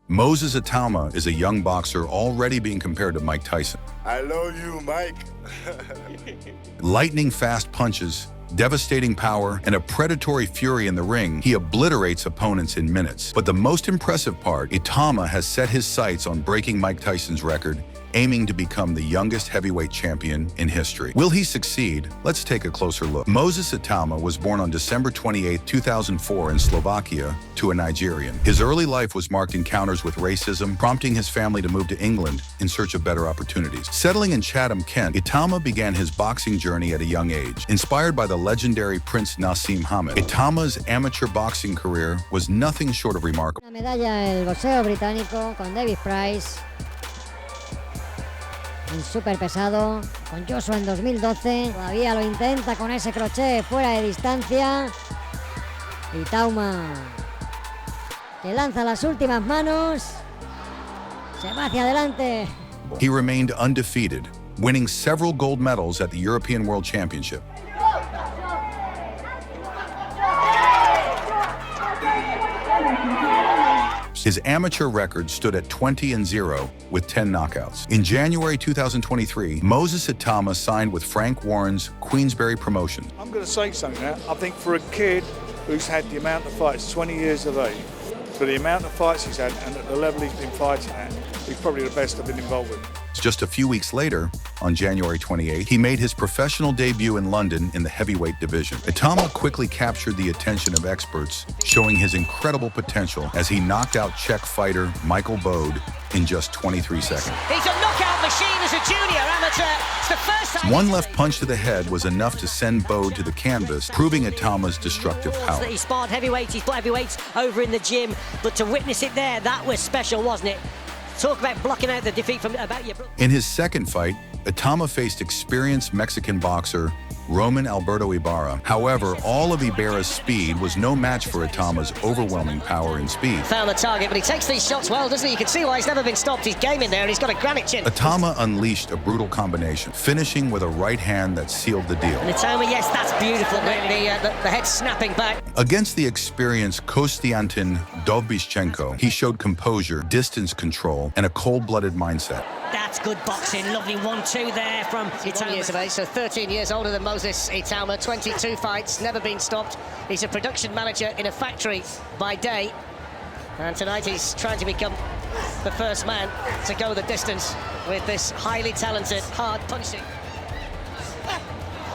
Moses Itauma is a young boxer already being compared to Mike Tyson. I love you, Mike. Lightning-fast punches, devastating power, and a predatory fury in the ring, he obliterates opponents in minutes. But the most impressive part, Itauma has set his sights on breaking Mike Tyson's record, aiming to become the youngest heavyweight champion in history. Will he succeed? Let's take a closer look. Moses Itauma was born on December 28, 2004 in Slovakia to a Nigerian. His early life was marked encounters with racism, prompting his family to move to England in search of better opportunities. Settling in Chatham, Kent, Itauma began his boxing journey at a young age. Inspired by the legendary Prince Nassim Hamed, Itauma's amateur boxing career was nothing short of remarkable. Una medalla el boxeo británico con David Price en súper pesado, con Joshua en 2012, todavía lo intenta con ese crochet fuera de distancia. Itauma, que lanza las últimas manos, se va hacia adelante. He remained undefeated, winning several gold medals at the European World Championship. His amateur record stood at 20-0 with 10 knockouts. In January 2023, Moses Itauma signed with Frank Warren's Queensberry promotion. I'm going to say something now. I think for a kid who's had the amount of fights, 20 years of age, for the amount of fights he's had and at the level he's been fighting at, he's probably the best I've been involved with. Just a few weeks later, on January 28, he made his professional debut in London in the heavyweight division. Itauma quickly captured the attention of experts, showing his incredible potential as he knocked out Czech fighter Michael Bode in just 23 seconds. He's a knockout machine as a junior amateur. It's the first time. One left punch to the head was enough to send Bode to the canvas, proving Itauma's destructive power. He sparred heavyweights, he's put heavyweights over in the gym, but to witness it there, that was special, wasn't it? Talk about blocking out the defeat from about your brother. In his second fight, Itauma faced experienced Mexican boxer Roman Alberto Ibarra. However, all of Ibarra's speed was no match for Itauma's overwhelming power and speed. Found the target, but he takes these shots well, doesn't he? You can see why he's never been stopped. He's game in there, and he's got a granite chin. Itauma unleashed a brutal combination, finishing with a right hand that sealed the deal. And Itauma, yes, that's beautiful. The head snapping back. Against the experienced Konstantin Dovbychenko, he showed composure, distance control, and a cold-blooded mindset. That's good boxing. Lovely 1-2 there from Itauma. Years of age, so 13 years older than Moses Itauma. 22 fights, never been stopped. He's a production manager in a factory by day. And tonight he's trying to become the first man to go the distance with this highly talented, hard punching.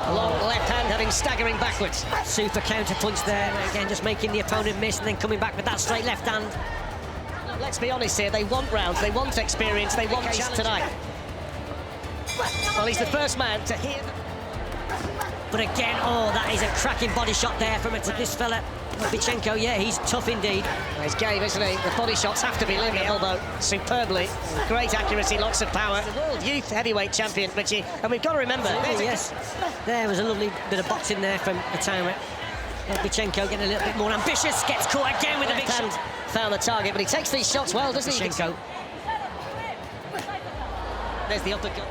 Long left hand having staggering backwards. Super counter punch there. Again, just making the opponent miss and then coming back with that straight left hand. Let's be honest here, they want rounds, they want experience, they want challenge tonight. Well, he's the first man to hear them. But again, oh, that is a cracking body shot there from this fella. Bichenko, yeah, he's tough indeed. Well, he's game, isn't he? The body shots have to be living elbow superbly. Great accuracy, lots of power. The world youth heavyweight champion, Richie. And we've got to remember, yes, there was a lovely bit of boxing there from Itauma. Bichenko getting a little bit more ambitious, gets caught again with a big shot. Found the target, but he takes these shots well, doesn't he? Bichenko. There's the uppercut.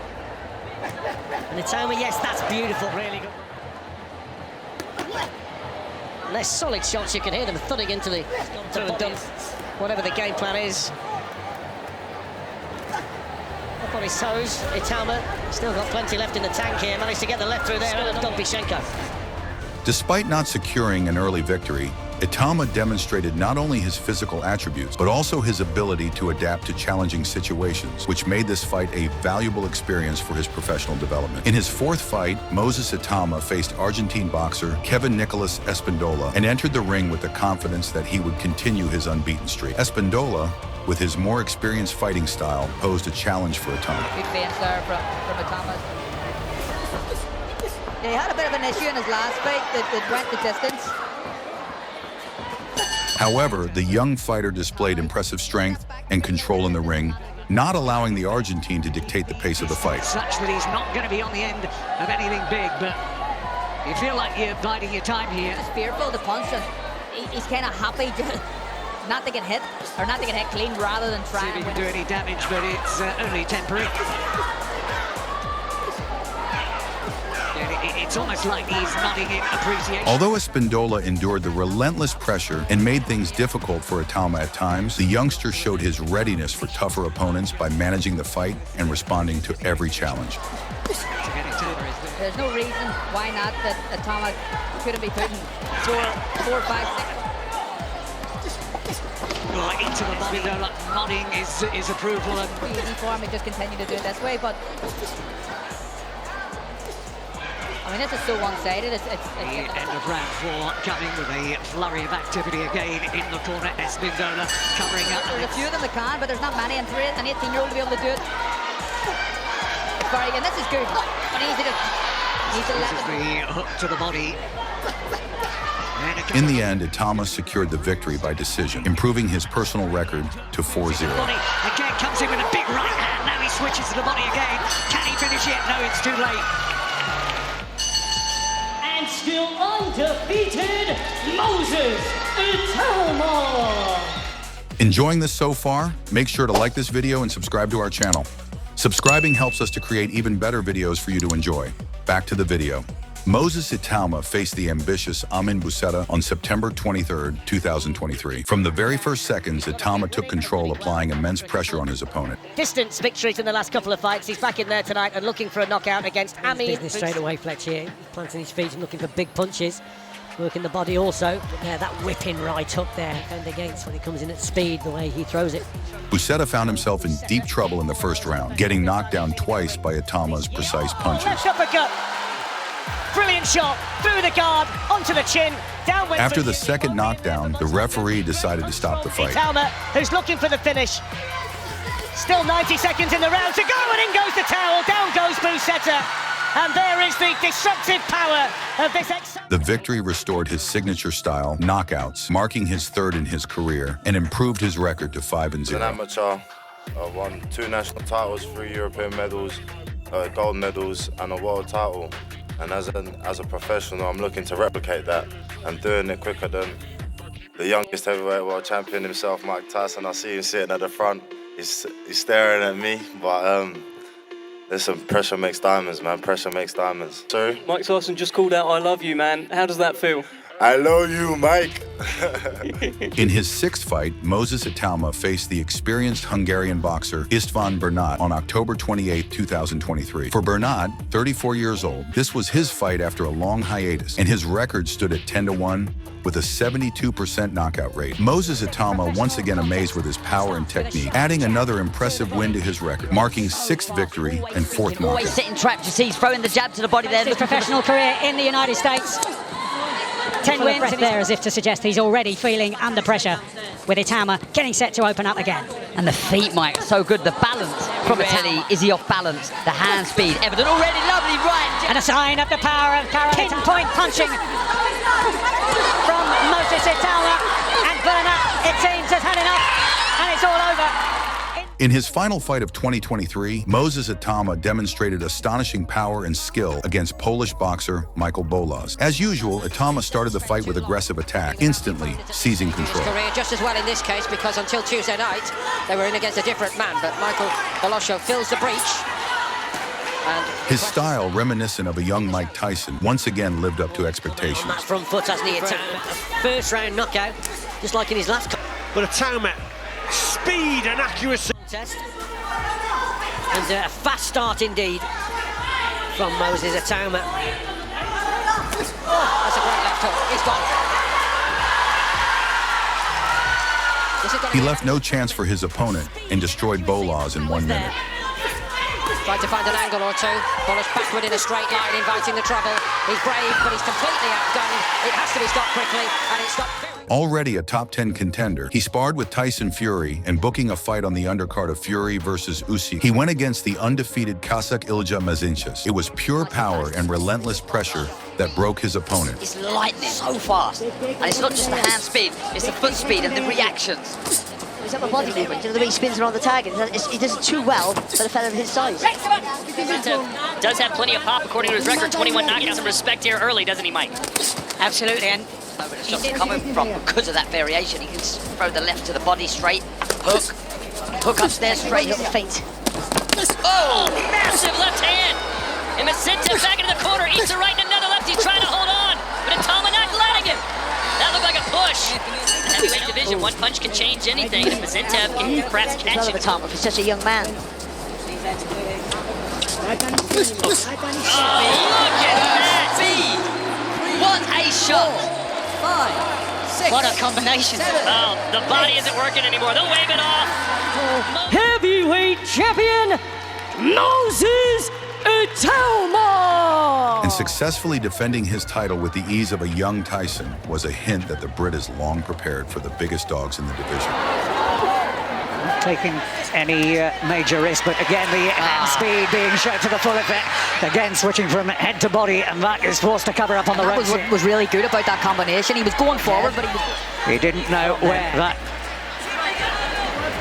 And Itauma, yes, that's beautiful, really good. Less solid shots, you can hear them thudding into the through and done whatever the game plan is. Up on his toes, Itauma still got plenty left in the tank here, managed to get the left through there and done Bichenko. Despite not securing an early victory, Itauma demonstrated not only his physical attributes, but also his ability to adapt to challenging situations, which made this fight a valuable experience for his professional development. In his fourth fight, Moses Itauma faced Argentine boxer Kevin Nicolas Espindola and entered the ring with the confidence that he would continue his unbeaten streak. Espindola, with his more experienced fighting style, posed a challenge for Itauma. Big fence there from Itauma. He had a bit of an issue in his last fight that went the distance. However, the young fighter displayed impressive strength and control in the ring, not allowing the Argentine to dictate the pace of the fight. Such that he's not going to be on the end of anything big, but you feel like you're biding your time here. He's fearful to punch him. He's kind of happy not to get hit, or not to get hit clean rather than trying to do any damage, but it's only temporary. It's almost like he's nodding in appreciation. Although Espindola endured the relentless pressure and made things difficult for Itauma at times, the youngster showed his readiness for tougher opponents by managing the fight and responding to every challenge. There's no reason why not that Itauma couldn't be putting 4, 5, 6. Into the body, nodding is approval. And Easy for him to just continue to do it this way, but I mean, this is so one-sided. It's the end of round 4 coming with a flurry of activity again in the corner. Espindola covering up. There's a few of them that can, but there's not many. And for an 18-year-old to be able to do it, it's very good. This is good. But easy to This is the hook to the body. In the end, Itauma secured the victory by decision, improving his personal record to 4-0. Again comes in with a big right hand. Now he switches to the body again. Can he finish it? No, it's too late. And still undefeated, Moses Itauma. Enjoying this so far? Make sure to like this video and subscribe to our channel. Subscribing helps us to create even better videos for you to enjoy. Back to the video. Moses Itauma faced the ambitious Amin Busetta on September 23, 2023. From the very first seconds, Itauma took control, applying immense pressure on his opponent. Distance victories in the last couple of fights. He's back in there tonight and looking for a knockout against Amin. Business straight away, Fletcher. Planting his feet and looking for big punches. Working the body also. Yeah, that whipping right hook there. Defend against when he comes in at speed, the way he throws it. Busetta found himself in deep trouble in the first round, getting knocked down twice by Itauma's precise punches. Left uppercut. Brilliant shot, through the guard, onto the chin, down went. After the second knockdown, the referee decided to stop the fight. Itauma, who's looking for the finish. Still 90 seconds in the round to go, and in goes the towel, down goes Busetta. And there is the destructive power of this The victory restored his signature style, knockouts, marking his third in his career, and improved his record to 5-0. As an amateur, I won 2 national titles, 3 European medals, gold medals, and a world title. And as a professional, I'm looking to replicate that and doing it quicker than the youngest heavyweight world champion himself, Mike Tyson. I see him sitting at the front. He's staring at me, but listen, pressure makes diamonds, man. Pressure makes diamonds. Sorry? Mike Tyson just called out, "I love you, man." How does that feel? I love you, Mike. In his 6th fight, Moses Itauma faced the experienced Hungarian boxer István Bernat on October 28, 2023. For Bernat, 34 years old, this was his fight after a long hiatus, and his record stood at 10-1 with a 72% knockout rate. Moses Itauma once again amazed with his power and technique, adding another impressive win to his record, marking 6th victory and 4th knockout. Always sitting trapped. You see he's throwing the jab to the body there. His professional career in the United States. 10 wins there, as if to suggest he's already feeling under pressure, with Itauma getting set to open up again. And the feet, Mike, so good. The balance from Italy. Is he off balance? The hand speed evident already. Lovely right. And a sign of the power of pinpoint punching from Moses Itauma. And Bernat, it seems, has had enough, and it's all over. In his final fight of 2023, Moses Itauma demonstrated astonishing power and skill against Polish boxer Michael Bolas. As usual, Itauma started the fight with aggressive attack, instantly seizing control. His career just as well in this case, because until Tuesday night, they were in against a different man, but Michael Bolas fills the breach. And his style, reminiscent of a young Mike Tyson, once again lived up to expectations. on that front foot, hasn't he? First round knockout, just like in his last. But Itauma, speed and accuracy. Test. And a fast start indeed from Moses Itauma. Oh, that's a great left hook. He's gone. He left no chance for his opponent and destroyed Bolas in 1 minute. Tried to find an angle or two. Bolas backward in a straight line, inviting the trouble. He's brave, but he's completely outdone. It has to be stopped quickly, and it's stopped. Already a top 10 contender, he sparred with Tyson Fury and booking a fight on the undercard of Fury versus Usyk. He went against the undefeated Kazakh Ilja Mazinchis. It was pure power and relentless pressure that broke his opponent. It's lightning so fast. And it's not just the hand speed, it's the foot speed and the reactions. He's got the body movement, the way he spins around the target. He does it too well for a fella of his size. Does have plenty of pop according to his record. 21 knockouts. Some respect here early, doesn't he, Mike? Absolutely, and where the shots are coming from because of that variation. He can throw the left to the body straight, hook upstairs straight. Feint. Oh, massive left hand. And Mazinta back into the corner, eats a right and another He's trying to hold on, but Itauma not letting him. That looked like a push. The heavyweight division, one punch can change anything, and if Mazintev can perhaps catch it. Itauma, he's such a young man. Oh, look at that! What a shot! 5, 6. What a combination. Oh, the body isn't working anymore. They'll wave it off. Heavyweight champion, Moses Itauma! And successfully defending his title with the ease of a young Tyson was a hint that the Brit is long prepared for the biggest dogs in the division. Not taking any major risk, but again, the hand speed being shown to the full effect. Again, switching from head to body, and that is forced to cover up on the That ropes. was what was really good about that combination. He was going forward, but He didn't know where that...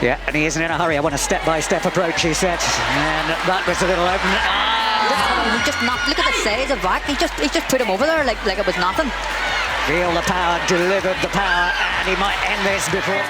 Yeah, and he isn't in a hurry. I want a step-by-step approach, he said. And that was a little open. he just knocked. Look at the size of that. He just put him over there like it was nothing. Feel the power, delivered the power, and he might end this before...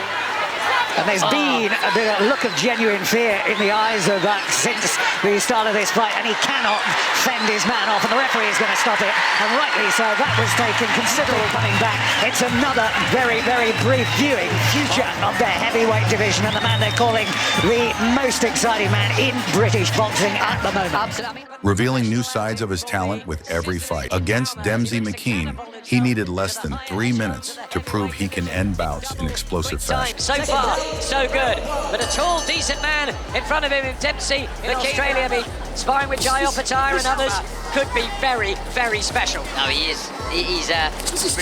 And there's been a look of genuine fear in the eyes of that since the start of this fight, and he cannot fend his man off, and the referee is going to stop it, and rightly so. That was taken considerable coming back. It's another very, very brief viewing future of the heavyweight division, and the man they're calling the most exciting man in British boxing at the moment. Absolutely. Revealing new sides of his talent with every fight. Against Dempsey McKean, he needed less than 3 minutes to prove he can end bouts in explosive fashion. So far, so good. But a tall, decent man in front of him in Dempsey in Australia. Be sparring with Jai Opetaia and others could be very, very special. No, he is. He's a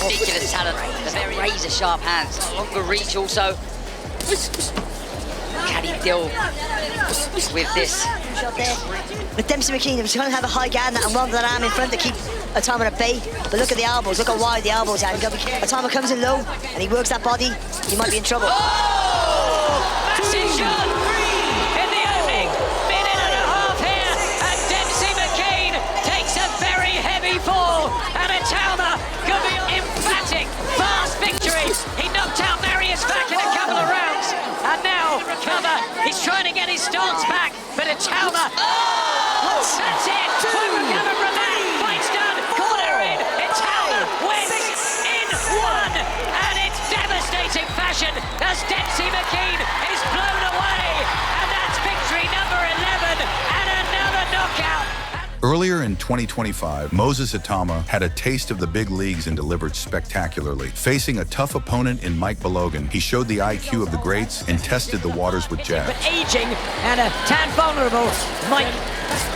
ridiculous talent. Very razor-sharp hands. Longer reach also. Can he deal with this? Shot there. With Dempsey McKean, he was trying to have a high guard and round that arm in front to keep Itauma at bay. But look at the elbows, look how wide the elbows are. Itauma comes in low and he works that body, he might be in trouble. Massive shot in the opening minute and a half here, and Dempsey McKean takes a very heavy fall, and Itauma could be emphatic, fast victory. He knocked out Marius back in a couple of rounds, and now recover. He's trying to get his stance back, but Itauma, that's it. Won't recover from that. Fight's done. Corner in. Itauma wins in one, and it's devastating fashion as Dempsey McKean is blown away, and that's victory number 11 and another knockout. Earlier in 2025, Moses Itauma had a taste of the big leagues and delivered spectacularly. Facing a tough opponent in Mike Balogan, he showed the IQ of the greats and tested the waters with jabs. But aging and a tad vulnerable Mike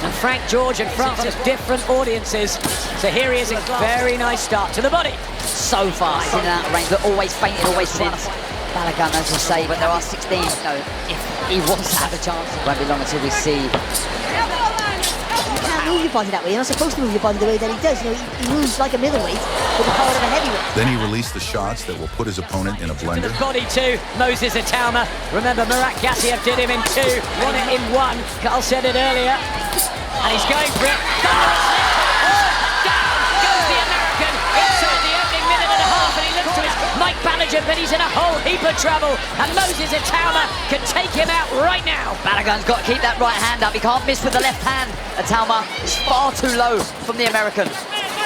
and Frank George in front of different audiences. So here he is, a very nice start to the body. So fast in and out of range, but always fainted, always wins. Balogun, as you say, when there are 16, no, if he wants to have a chance, it won't be long until we see. You can't move your body that way. You're not supposed to move your body the way that he does. You know, he moves like a middleweight with the power of a heavyweight. Then he released the shots that will put his opponent in a To blender. the body too, Moses Itauma. Remember, Murat Gassiev did him in 2, won it in 1. Carl said it earlier, and he's going for it. Down goes the American inside the opening minute and a half, and he looks to his Mike Balogun, but he's in a whole heap of trouble, and Moses Itauma can take him out right now. Balogun's got to keep that right hand up. He can't miss with the left hand. Itauma is far too low from the American.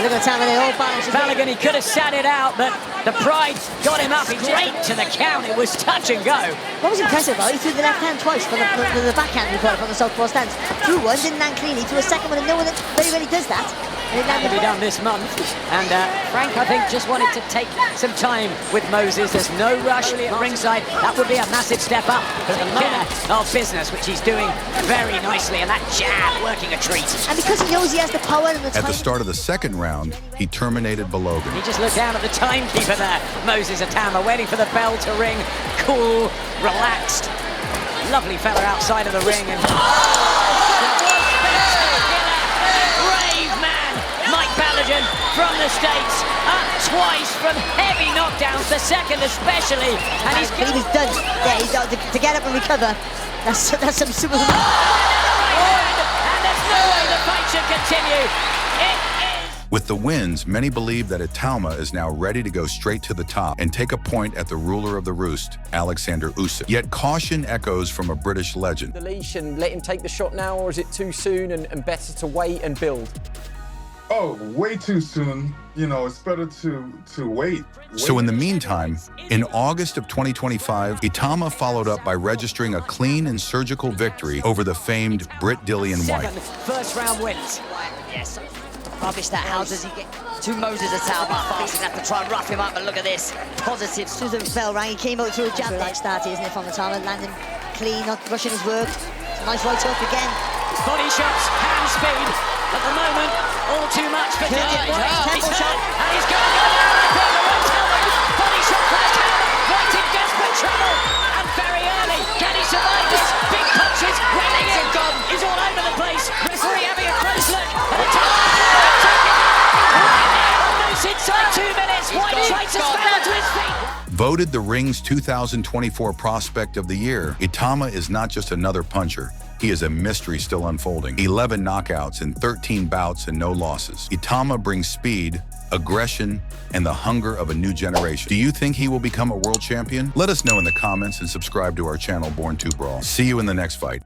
Look at Itauma, they all balance. Balogun, he could have sat it out, but the pride got him up. He straight to the count. It was touch and go. What was impressive though, he threw the left hand twice for the backhand we call it from the southpaw stance. Threw one, didn't land clean. He threw a second one, and no one that very rarely does that. And it landed To be done this month, and Frank, I think, just wanted to take some time with Moses. There's no rush at ringside. That would be a massive step up for the man of business, which he's doing very nicely, and that jab working a treat. And because he knows he has the power and the time. At the start of the second round, he terminated Balogan. He just looked down at the timekeeper there. Moses Itauma waiting for the bell to ring. Cool, relaxed. Lovely fella outside of the ring. And brave man, Mike Balogun from the States. Up twice from heavy knockdowns, the second especially. And he's he was done. Yeah, he's got to get up and recover. That's some super. And there's no way the fight should continue. With the wins, many believe that Itauma is now ready to go straight to the top and take a point at the ruler of the roost, Alexander Usyk. Yet caution echoes from a British legend. The leash and let him take the shot now, or is it too soon and better to wait and build? Oh, way too soon. You know, it's better to wait. So in the meantime, in August of 2025, Itauma followed up by registering a clean and surgical victory over the famed Brit Dillian White. 7 first-round wins. Yes. Rubbish that. How does he get to Moses Itauma? Fast enough to try and rough him up, but look at this. Positive. Susan fell right. He came out through a jab. Like start, isn't it, from Itauma? Landing clean, not rushing his work. It's a nice right hook again. Body shots, hand speed. At the moment, all too much for Dillian White. Temple shot. And he's going to body shot left hand. White in desperate trouble. And very early. Can he survive this? Big punches. Raining in. He's all over the place. Referee having a close look. And the top. Almost inside 2 minutes. White tries to scramble to his feet. Voted the ring's 2024 Prospect of the Year, Itauma is not just another puncher. He is a mystery still unfolding. 11 knockouts in 13 bouts and no losses. Itauma brings speed, aggression, and the hunger of a new generation. Do you think he will become a world champion? Let us know in the comments and subscribe to our channel, Born To Brawl. See you in the next fight.